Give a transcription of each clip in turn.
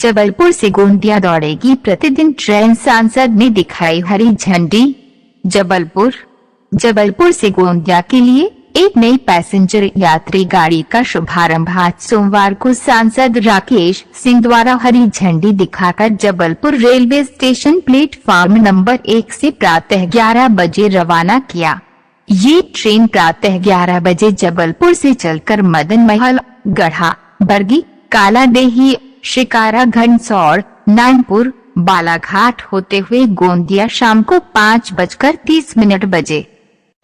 जबलपुर से गोंदिया दौड़ेगी प्रतिदिन ट्रेन, सांसद ने दिखाई हरी झंडी। जबलपुर से गोंदिया के लिए एक नई पैसेंजर यात्री गाड़ी का शुभारंभ आज सोमवार को सांसद राकेश सिंह द्वारा हरी झंडी दिखाकर Jabalpur railway station platform number 1 से प्रातः 11 बजे रवाना किया। ये ट्रेन प्रातः 11 बजे जबलपुर से चलकर मदन महल, गढ़ा, बरगी, कालादेही, शिकारा, घनसौर, नानपुर, बालाघाट होते हुए गोंदिया शाम को 5:30 बजे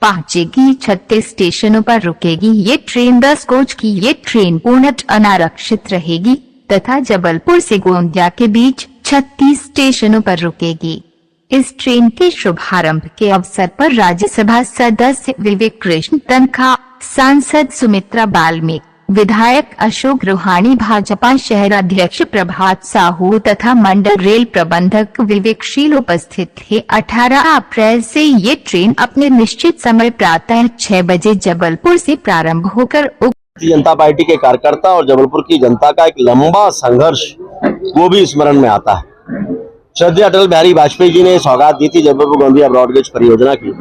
पहुंचेगी। 36 स्टेशनों पर रुकेगी। ये ट्रेन 10 कोच की ये ट्रेन पूर्णतः अनारक्षित रहेगी तथा जबलपुर से गोंदिया के बीच 36 स्टेशनों पर रुकेगी। इस ट्रेन के शुभारंभ के अवसर पर राज्यसभा सदस्य विवेक कृष्ण तनखा, सांसद सुमित्रा बाल्मीकि, विधायक अशोक रुहानी, भाजपा शहर अध्यक्ष प्रभात साहू तथा मंडल रेल प्रबंधक विवेकशील उपस्थित थे। 18 अप्रैल से ये ट्रेन अपने निश्चित समय प्रातः 6 बजे जबलपुर से प्रारंभ होकर भारतीय जनता पार्टी के कार्यकर्ता और जबलपुर की जनता का एक लंबा संघर्ष वो भी स्मरण में आता है। श्रद्धेय अटल बिहारी वाजपेयी जी ने सौगात दी थी जबलपुर गोंदिया ब्रॉडगेज परियोजना की,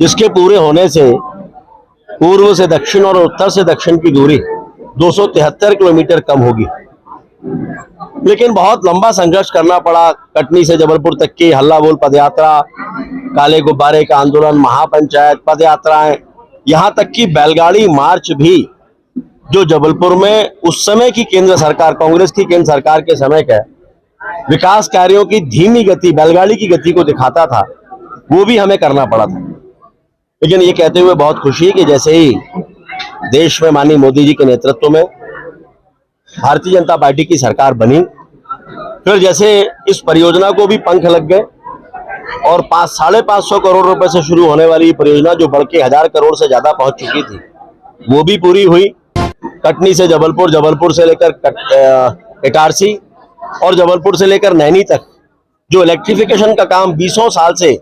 जिसके पूरे होने से पूर्व से दक्षिण और उत्तर से दक्षिण की दूरी 273 किलोमीटर कम होगी। लेकिन बहुत लंबा संघर्ष करना पड़ा। कटनी से जबलपुर तक की हल्ला बोल पदयात्रा, काले गुब्बारे का आंदोलन, महापंचायत, पदयात्राएं, यहां तक की बैलगाड़ी मार्च भी जो जबलपुर में उस समय की केंद्र सरकार, कांग्रेस की केंद्र सरकार के समय का विकास कार्यों की धीमी गति, बैलगाड़ी की गति को दिखाता था, वो भी हमें करना पड़ा था। लेकिन ये कहते हुए बहुत खुशी है कि जैसे ही देश में माननीय मोदी जी के नेतृत्व में भारतीय जनता पार्टी की सरकार बनी, फिर जैसे इस परियोजना को भी पंख लग गए और 550 करोड़ रुपए से शुरू होने वाली परियोजना जो बढ़ के 1000 करोड़ से ज्यादा पहुंच चुकी थी, वो भी पूरी हुई। कटनी से जबलपुर, जबलपुर से लेकर इटारसी और जबलपुर से लेकर नैनी तक जो इलेक्ट्रिफिकेशन का काम 20 साल से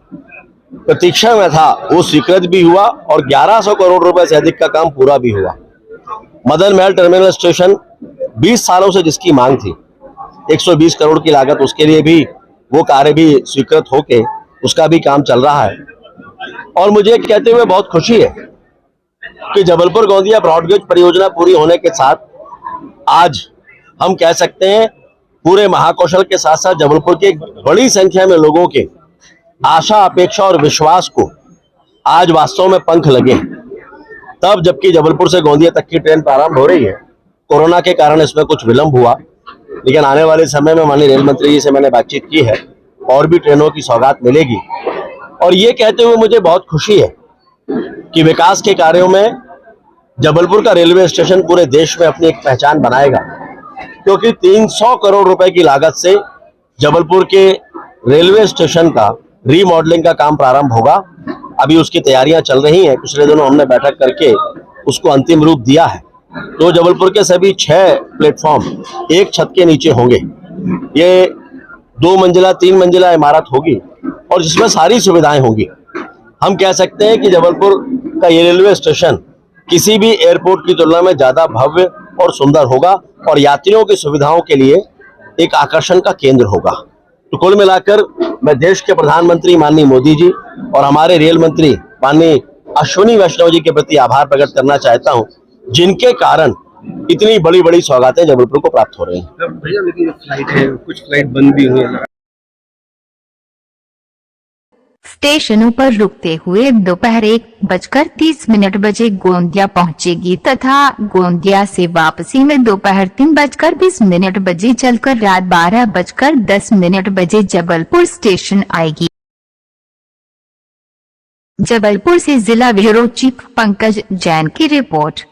प्रतीक्षा में था, वो स्वीकृत भी हुआ और 1100 करोड़ रुपए से अधिक का काम पूरा भी हुआ। मदन महल टर्मिनल स्टेशन 20 सालों से जिसकी मांग थी, 120 करोड़ की लागत, उसके लिए भी वो कार्य भी स्वीकृत होके उसका भी काम चल रहा है। और मुझे कहते हुए बहुत खुशी है कि जबलपुर गोंदिया ब्रॉडगेज परियोजना पूरी होने के साथ आज हम कह सकते हैं पूरे महाकौशल के साथ साथ जबलपुर के बड़ी संख्या में लोगों के आशा, अपेक्षा और विश्वास को आज वास्तव में पंख लगे। तब जबकि जबलपुर से गोंदिया तक की ट्रेन प्रारंभ हो रही है, कोरोना के कारण इसमें कुछ विलंब हुआ, लेकिन आने वाले समय में माननीय रेल मंत्री जी से मैंने बातचीत की है, और भी ट्रेनों की सौगात मिलेगी। और ये कहते हुए मुझे बहुत खुशी है कि विकास के कार्यों में जबलपुर का रेलवे स्टेशन पूरे देश में अपनी एक पहचान बनाएगा, क्योंकि 300 करोड़ रुपए की लागत से जबलपुर के रेलवे स्टेशन का रीमॉडलिंग का काम प्रारंभ होगा। अभी उसकी तैयारियां चल रही हैं। पिछले दिनों हमने बैठक करके उसको अंतिम रूप दिया है। तो जबलपुर के सभी 6 प्लेटफॉर्म एक छत के नीचे होंगे। ये 2 मंजिला 3 मंजिला इमारत होगी और जिसमें सारी सुविधाएं होंगी। हम कह सकते हैं कि जबलपुर का ये रेलवे स्टेशन किसी भी एयरपोर्ट की तुलना में ज्यादा भव्य और सुंदर होगा और यात्रियों की सुविधाओं के लिए एक आकर्षण का केंद्र होगा। तो कुल मिलाकर मैं देश के प्रधानमंत्री माननीय मोदी जी और हमारे रेल मंत्री माननीय अश्विनी वैष्णव जी के प्रति आभार प्रकट करना चाहता हूं, जिनके कारण इतनी बड़ी बड़ी सौगातें जबलपुर को प्राप्त हो रही हैं। भैया लेकिन फ्लाइट है, कुछ फ्लाइट बंद भी हुई है। स्टेशनों पर रुकते हुए दोपहर 1:30 बजे गोंदिया पहुंचेगी तथा गोंदिया से वापसी में दोपहर 3:20 बजे चलकर रात 12:10 बजे जबलपुर स्टेशन आएगी। जबलपुर से जिला ब्यूरो चीफ पंकज जैन की रिपोर्ट।